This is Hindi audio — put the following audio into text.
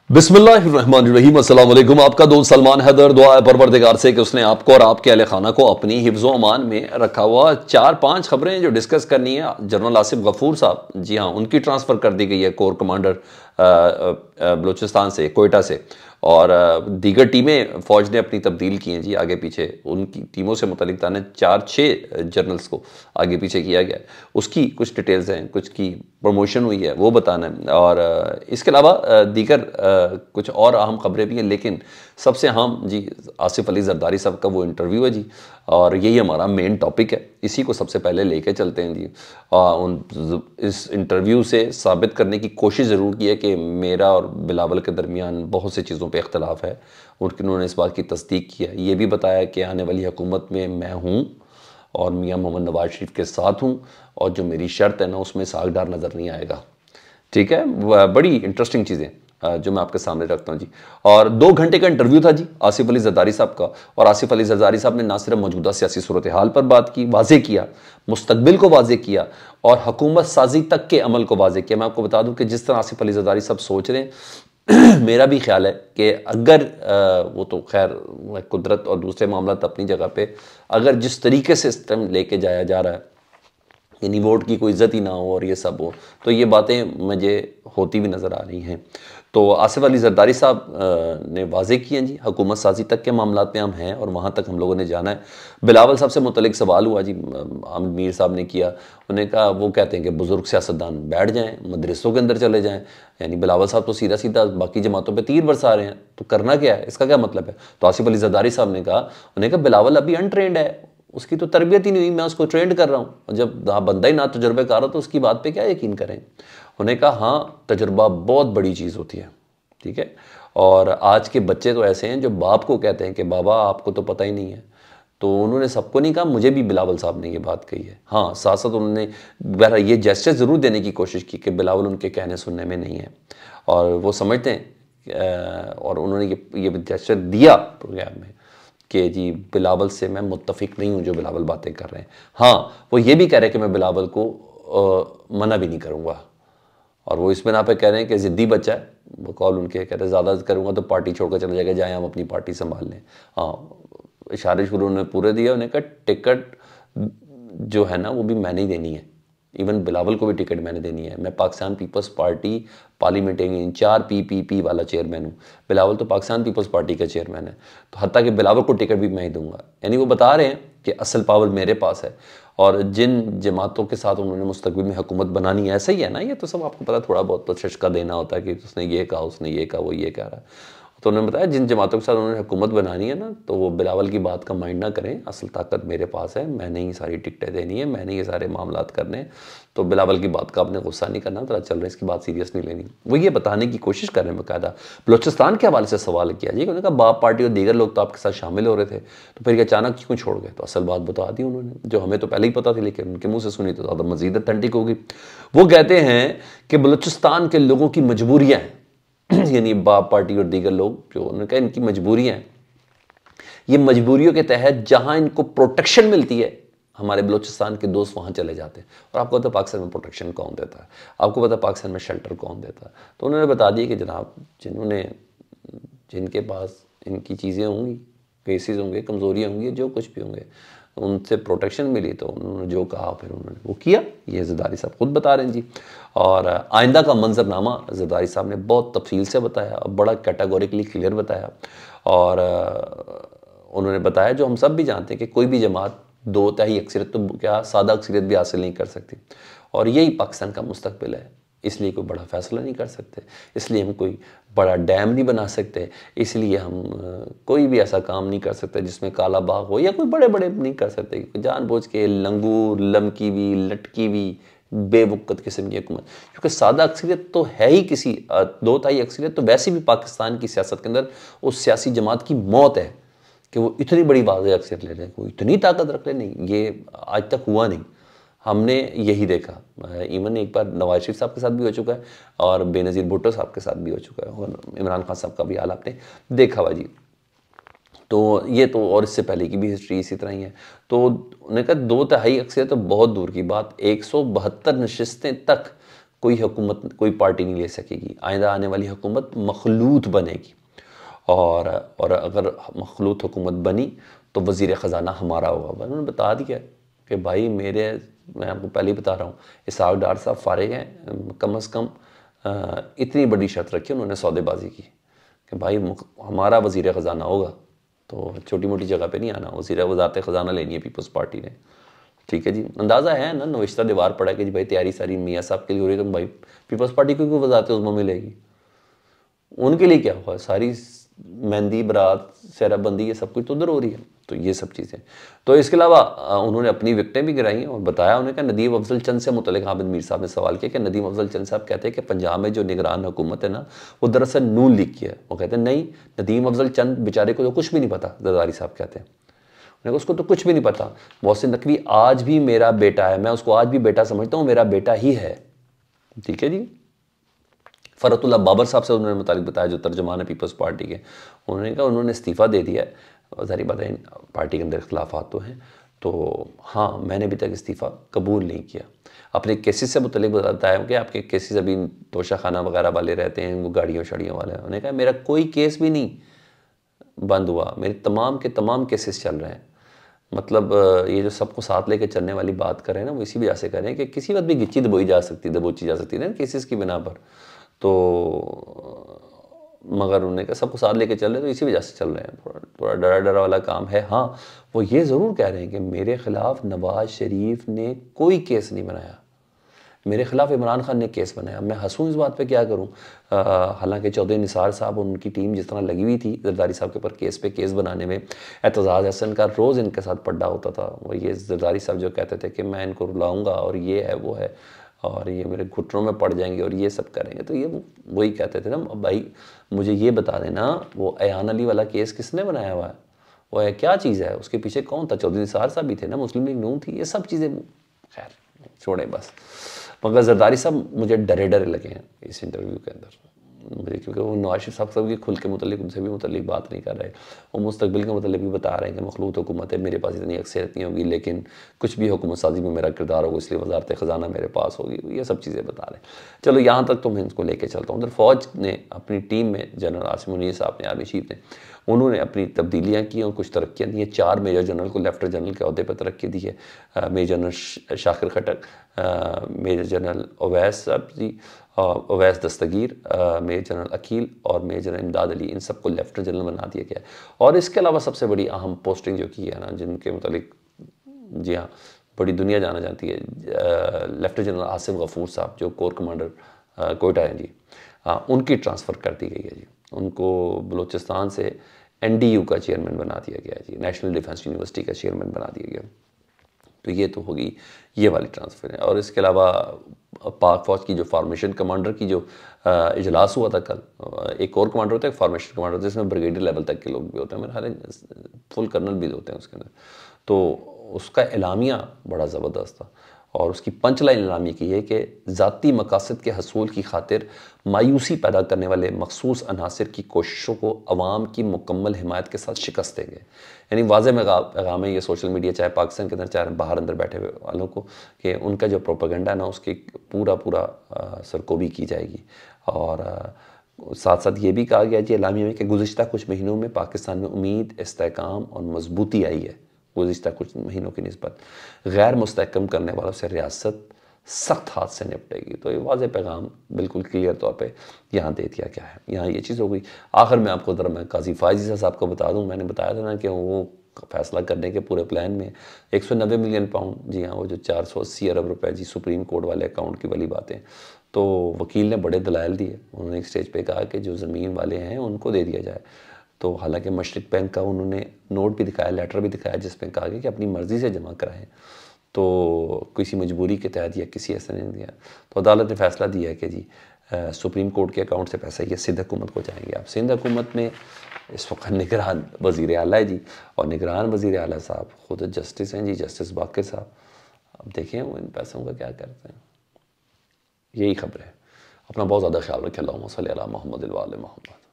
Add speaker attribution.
Speaker 1: बिस्मिल्लाहिर्रहमानिर्रहीम, अस्सलाम वालेकुम। आपका दोस्त सलमान हैदर। दुआ है परवरदिगार से कि उसने आपको और आपके अहले खाना को अपनी हिफ्ज़ो अमान में रखा हुआ। 4-5 खबरें जो डिस्कस करनी है। जनरल आसिफ गफूर साहब, जी हाँ, उनकी ट्रांसफ़र कर दी गई है कोर कमांडर बलूचिस्तान से, कोयटा से। और दीगर टीमें फ़ौज ने अपनी तब्दील की हैं जी, आगे पीछे उनकी टीमों से मुतल्लिक ताने 4-6 जनरल्स को आगे पीछे किया गया है। उसकी कुछ डिटेल्स हैं, कुछ की प्रमोशन हुई है, वो बताना है। और इसके अलावा दीगर कुछ और अहम खबरें भी हैं, लेकिन सबसे अहम जी आसिफ अली जरदारी साहब का वो इंटरव्यू है जी, और यही हमारा मेन टॉपिक है। इसी को सबसे पहले लेके चलते हैं जी। इस इंटरव्यू से साबित करने की कोशिश ज़रूर की है कि मेरा और बिलावल के दरमियान बहुत सी चीज़ों पे इख्तलाफ है, और उन्होंने इस बात की तस्दीक की है। ये भी बताया कि आने वाली हुकूमत में मैं हूँ और मियाँ मोहम्मद नवाज शरीफ के साथ हूँ, और जो मेरी शर्त है ना, उसमें सागदार नज़र नहीं आएगा। ठीक है, बड़ी इंटरेस्टिंग चीज़ें जो मैं आपके सामने रखता हूँ जी। और 2 घंटे का इंटरव्यू था जी आसिफ अली जरदारी साहब का। और आसिफ अली जरदारी साहब ने ना सिर्फ मौजूदा सियासी सूरत हाल पर बात की, वाजे किया, मुस्तकबिल को वाजे किया, और हुकूमत साजी तक के अमल को वाजे किया। मैं आपको बता दूं कि जिस तरह आसिफ अली जरदारी साहब सोच रहे हैं मेरा भी ख्याल है कि अगर वो तो खैर कुदरत और दूसरे मामला अपनी जगह पे, अगर जिस तरीके से सिस्टम लेके जाया जा रहा है, यानी वोट की कोई इज्जत ही ना हो और ये सब हो, तो ये बातें मुझे होती भी नज़र आ रही हैं। तो आसिफ अली जरदारी साहब ने वाजे किए हैं जी, हुकूमत साजी तक के मामला में हम हैं और वहाँ तक हम लोगों ने जाना है। बिलावल साहब से मुतलिक सवाल हुआ जी, आमिर मीर साहब ने किया। उन्हें कहा, वो कहते हैं कि बुज़ुर्ग सियासतदान बैठ जाएँ, मदरसों के अंदर चले जाएँ। यानी बिलावल साहब तो सीधा सीधा बाकी जमातों पर तीर बरसा रहे हैं, तो करना क्या है, इसका क्या मतलब है। तो आसिफ अली जरदारी साहब ने कहा, उन्हें कहा बिलावल अभी अनट्रेंड है, उसकी तो तरबियत ही नहीं हुई, मैं उसको ट्रेंड कर रहा हूँ। और जब बंदा ही ना तजुर्बेकार हो तो उसकी बात पे क्या यकीन करें। उन्होंने कहा, हाँ, तजुर्बा बहुत बड़ी चीज़ होती है, ठीक है। और आज के बच्चे तो ऐसे हैं जो बाप को कहते हैं कि बाबा आपको तो पता ही नहीं है। तो उन्होंने सबको नहीं कहा, मुझे भी बिलावल साहब ने ये बात कही है। हाँ, साथ साथ उन्होंने बहरहाल ये जेस्चर ज़रूर देने की कोशिश की कि बिलावल उनके कहने सुनने में नहीं है, और वो समझते हैं। और उन्होंने ये जेस्चर दिया प्रोग्राम में कि जी बिलावल से मैं मुत्तफिक नहीं हूँ जो बिलावल बातें कर रहे हैं। हाँ, वो ये भी कह रहे हैं कि मैं बिलावल को मना भी नहीं करूँगा, और वो इस बिना पे कह रहे हैं कि ज़िद्दी बच्चा है। वो कॉल उनके कहते हैं ज़्यादा करूँगा तो पार्टी छोड़कर चले जाएगा, जाए हम अपनी पार्टी संभाल लें। हाँ, इशारे शुरू उन्होंने पूरे दिया। उन्हें कहा टिकट जो है ना वो भी मैंने ही देनी है, इवन बिलावल को भी टिकट मैंने देनी है। मैं Pakistan Peoples Party parliamentary incharge PPP वाला चेयरमैन हूँ। बिलावल तो पाकिस्तान पीपल्स पार्टी का चेयरमैन है, तो हत्ता कि बिलावल को टिकट भी मैं ही दूंगा। यानी वो बता रहे हैं कि असल पावर मेरे पास है, और जिन जमातों के साथ उन्होंने मुस्तकबिल में हुकूमत बनानी है, ऐसा ही है ना, ये तो सब आपको पता, थोड़ा बहुत तो शशका देना होता है कि उसने ये कहा, उसने ये कहा, वो ये कह रहा है। तो उन्होंने बताया जिन जमातों के साथ उन्होंने हुकूमत बनानी है ना, तो वो बिलावल की बात का माइंड ना करें, असल ताकत मेरे पास है, मैंने ही सारी टिकटें देनी है, मैंने ये सारे मामलात करने। तो बिलावल की बात का आपने गुस्सा नहीं करना, तो चल रहा है इसकी बात सीरियस नहीं लेनी। वो ये बताने की कोशिश कर रहे हैं बाकायदा। बलूचिस्तान के हवाले से सवाल किया जी, उन्होंने कहा बाप पार्टी और दीगर लोग तो आपके साथ शामिल हो रहे थे, तो फिर अचानक क्यों छोड़ गए। तो असल बात बता दी उन्होंने, जो हमें तो पहले ही पता थी, लेकिन उनके मुँह से सुनी तो ज़्यादा मज़ीद अथेंटिक होगी। वो कहते हैं कि बलूचिस्तान के लोगों की मजबूरियाँ हैं, यानी बाप पार्टी और दीगर लोग जो, उन्होंने कहा इनकी मजबूरियां हैं, ये मजबूरियों के तहत जहां इनको प्रोटेक्शन मिलती है, हमारे बलूचिस्तान के दोस्त वहां चले जाते हैं। और आपको पता है पाकिस्तान में प्रोटेक्शन कौन देता है, आपको पता है पाकिस्तान में शेल्टर कौन देता है। तो उन्होंने बता दिया कि जनाब जिनके पास इनकी चीज़ें होंगी, केसेस होंगे, कमज़ोरियाँ होंगी, जो कुछ भी होंगे, उनसे प्रोटेक्शन मिली, तो उन्होंने जो कहा फिर उन्होंने वो किया। ये जरदारी साहब खुद बता रहे हैं जी। और आइंदा का मंजरनामा जरदारी साहब ने बहुत तफसील से बताया और बड़ा कैटेगोरिकली क्लियर बताया। और उन्होंने बताया जो हम सब भी जानते हैं कि कोई भी जमात 2/3 अक्सरियत तो क्या सादा अक्सरियत भी हासिल नहीं कर सकती, और यही पाकिस्तान का मुस्तकबिल है। इसलिए कोई बड़ा फैसला नहीं कर सकते, इसलिए हम कोई बड़ा डैम नहीं बना सकते, इसलिए हम कोई भी ऐसा काम नहीं कर सकते जिसमें काला बाग हो, या कोई बड़े बड़े नहीं कर सकते, जानबूझ के लंगूर लमकी भी लटकी हुई बेवकत किस्म की हुकूमत। क्योंकि सादा अक्सरियत तो है ही किसी 2/3 अक्सरियत तो वैसे भी पाकिस्तान की सियासत के अंदर उस सियासी जमात की मौत है कि वो इतनी बड़ी वाज़ेह अक्सरियत ले रहे हैं, कोई इतनी ताकत रख ले। नहीं, ये आज तक हुआ नहीं, हमने यही देखा। इवन एक बार नवाज शरीफ साहब के साथ भी हो चुका है, और बेनज़ीर भुट्टो साहब के साथ भी हो चुका है, और इमरान खान साहब का भी हाल आपने देखा हुआ जी। तो ये तो, और इससे पहले की भी हिस्ट्री इसी तरह ही है। तो उन्होंने कहा 2/3 अक्सरियत तो बहुत दूर की बात, 172 नशिस्तें तक कोई हुकूमत, कोई पार्टी नहीं ले सकेगी। आइंदा आने वाली हुकूमत मखलूत बनेगी, और अगर मखलूत हुकूमत बनी तो वज़ीर ख़जाना हमारा होगा। उन्होंने बता दिया कि भाई मैं आपको पहले ही बता रहा हूँ, इसहाक डार साहब फारिग हैं, कम अज़ कम इतनी बड़ी शर्त रखी उन्होंने सौदेबाजी की कि भाई हमारा वज़ीर ख़जाना होगा, तो छोटी मोटी जगह पे नहीं आना, वज़ारत ख़जाना लेनी है पीपल्स पार्टी ने। ठीक है जी, अंदाज़ा है ना, नविश्ता दीवार पड़ा कि जी भाई तैयारी सारी मियाँ साहब के लिए हो रही है, तो भाई पीपल्स पार्टी को क्यों वज़ारत उज़्मा मिलेगी? उनके लिए क्या हुआ, सारी मेहंदी बरात सेहराबंदी ये सब कुछ तो उधर हो रही है। तो ये सब चीज़ें, तो इसके अलावा उन्होंने अपनी विकटें भी गिराई और बताया। उन्होंने कहा नदीम अफजल चंद से मुतल्लिक़ हामिद मीर साहब ने सवाल किया कि नदीम अफजल चंद साहब कहते हैं कि पंजाब में जो निगरान हुकूमत है ना, वो दरअसल नून लीग की है। वो कहते हैं नहीं, नदीम अफजल चंद बेचारे को तो कुछ भी नहीं पता। जरदारी साहब कहते हैं उसको तो कुछ भी नहीं पता। मोहसिन नकवी आज भी मेरा बेटा है, मैं उसको आज भी बेटा समझता हूँ, मेरा बेटा ही है। ठीक है जी। फ़रतुल्लाह बाबर साहब से उन्होंने मुतालिक बताया, जो तर्जुमान है पीपल्स पार्टी के। उन्होंने कहा उन्होंने इस्तीफ़ा दे दिया है, ज़ाहिर बात है पार्टी के अंदर इख्तलाफात तो हैं, तो हाँ मैंने अभी तक इस्तीफ़ा कबूल नहीं किया। अपने केसेस से मुतालिक बताया कि आपके केसेस अभी तोशा खाना वगैरह वाले रहते हैं, वो गाड़ियों शाड़ियों वाले। उन्होंने कहा मेरा कोई केस भी नहीं बंद हुआ, मेरे तमाम के तमाम केसेस चल रहे हैं। मतलब ये जो सबको साथ लेके चलने वाली बात कर रहे हैं ना, वो इसी वजह से कर रहे हैं कि किसी वक्त भी गिच्ची दबोची जा सकती है ना केसेस की बिना पर। तो मगर उन्होंने कहा सबको साथ लेके चल रहे, तो इसी वजह से चल रहे हैं। थोड़ा डरा डरा वाला काम है। हाँ, वो ये ज़रूर कह रहे हैं कि मेरे ख़िलाफ़ नवाज़ शरीफ ने कोई केस नहीं बनाया, मेरे ख़िलाफ़ इमरान खान ने केस बनाया। मैं हंसूँ इस बात पे, क्या करूँ। हालांकि चौधरी निसार साहब और उनकी टीम जिस तरह लगी हुई थी जरदारी साहब के ऊपर केस पे केस बनाने में, एतजाज़ हसन का रोज़ इनके साथ पड्डा होता था। वो ये जरदारी साहब जो कहते थे कि मैं इनको रुलाऊँगा और ये है वो है और ये मेरे घुटनों में पड़ जाएंगे और ये सब करेंगे, तो ये वही कहते थे ना, भाई मुझे ये बता देना वो अयान अली वाला केस किसने बनाया हुआ है, वो है क्या चीज़ है, उसके पीछे कौन था। चौधरी निसार साहब भी थे ना, मुस्लिम लीग नून थी, ये सब चीज़ें। खैर छोड़ें बस। मगर जरदारी साहब मुझे डरे डरे लगे हैं इस इंटरव्यू के अंदर मुझे, क्योंकि वो नवाज शरीफ साहब की खुल के मुतल्लिक उनसे भी मुतल्लिक बात नहीं कर रहे। वो मुस्तकबिल के मुतल्लिक भी बता रहे हैं कि मखलूत हुकूमत है, मेरे पास इतनी अक्सरियत नहीं होगी, लेकिन कुछ भी हुकूमत साजी में मेरा किरदार होगा, इसलिए वज़ारत ख़जाना मेरे पास होगी। ये सब चीज़ें बता रहे हैं। चलो यहाँ तक तो मैं इनको लेके चलता हूँ। उधर फ़ौज ने अपनी टीम में जनरल आसिम मुनीर साहब ने, आर्मी चीफ ने, उन्होंने अपनी तब्दीलियाँ की और कुछ तरक्कियाँ दी हैं। 4 मेजर जनरल को लेफ्टिनेंट जनरल के अहदे पर तरक्की दी है। मेजर जनरल शाकिर खटक, मेजर जनरल अवैस साहब जी, अवैस दस्तगीर, मेजर जनरल अकील और मेजर जनरल इमदाद अली, इन सबको लेफ्टिनेंट जनरल बना दिया गया है। और इसके अलावा सबसे बड़ी अहम पोस्टिंग जो की है ना, जिनके मुतालिक जी हाँ बड़ी दुनिया जाना जाती है, लेफ्टिनेंट जनरल आसिफ गफूर साहब जो कोर कमांडर कोयटा हैं जी, उनकी ट्रांसफ़र कर दी गई है जी। उनको बलूचिस्तान से NDU का चेयरमैन बना दिया गया है जी, नेशनल डिफेंस यूनिवर्सिटी का चेयरमैन बना दिया गया। तो ये तो होगी ये वाली ट्रांसफ़र है। और इसके अलावा पाक फ़ौज की जो फार्मेशन कमांडर की जो इजलास हुआ था कल, एक और कमांडर होता है, एक फार्मेशन कमांडर, जिसमें ब्रिगेडियर लेवल तक के लोग भी होते हैं, मेरे ख्याल फुल कर्नल भी होते हैं उसके अंदर। तो उसका एलामिया बड़ा ज़बरदस्त था और उसकी पंच लाइन एलामिया की है कि ज़ाती मकासद के हसूल की खातिर मायूसी पैदा करने वाले मखसूस अनासर की कोशिशों को अवाम की मुकम्मल हिमायत के साथ शिकस्त देंगे। यानी वाज़ेह पैगाम है ये सोशल मीडिया, चाहे पाकिस्तान के अंदर चाहे बाहर अंदर बैठे हुए वालों को, कि उनका जो प्रोपेगेंडा है ना, उसकी पूरा सरकोबी की जाएगी। और साथ साथ ये भी कहा गया जी एलामिया में कि गुज़िश्ता कुछ महीनों में पाकिस्तान में उम्मीद, इस्तेहकाम और मजबूती आई है। गुज़िश्ता कुछ महीनों की निस्बत गैर मुस्तहकम करने वालों से रियासत सख्त हाथ से निपटेगी। तो ये वाज़ेह पैगाम बिल्कुल क्लियर तौर पे यहाँ दे दिया गया है। यहाँ ये चीज़ हो गई। आखिर में आपको ज़रा मैं काजी फ़ायज़ साहब को बता दूँ, मैंने बताया था ना कि वो फैसला करने के पूरे प्लान में 190 मिलियन पाउंड, जी हाँ, वो जो 480 अरब रुपए जी सुप्रीम कोर्ट वाले अकाउंट की वाली बातें, तो वकील ने बड़े दलाइल दिए। उन्होंने एक स्टेज पे कहा कि जो ज़मीन वाले हैं उनको दे दिया जाए। तो हालांकि मशरिक बैंक का उन्होंने नोट भी दिखाया, लेटर भी दिखाया, जिसमें कहा गया कि अपनी मर्ज़ी से जमा कराएं, तो किसी मजबूरी के तहत या किसी ऐसा नहीं दिया। तो अदालत ने फ़ैसला दिया है कि जी सुप्रीम कोर्ट के अकाउंट से पैसे ये सिंध हुकूमत को जाएंगे। अब सिंध हुकूमत में इस वक्त निगरान वज़ीर आला है जी, और निगरान वज़ीर आला साहब ख़ुद जस्टिस हैं जी, जस्टिस बाकर साहब। अब देखें वो इन पैसों का क्या करते हैं। यही खबर है। अपना बहुत ज़्यादा ख्याल रखें। अल्लाहुम्मा सल्ली अला मुहम्मद व आले मुहम्मद।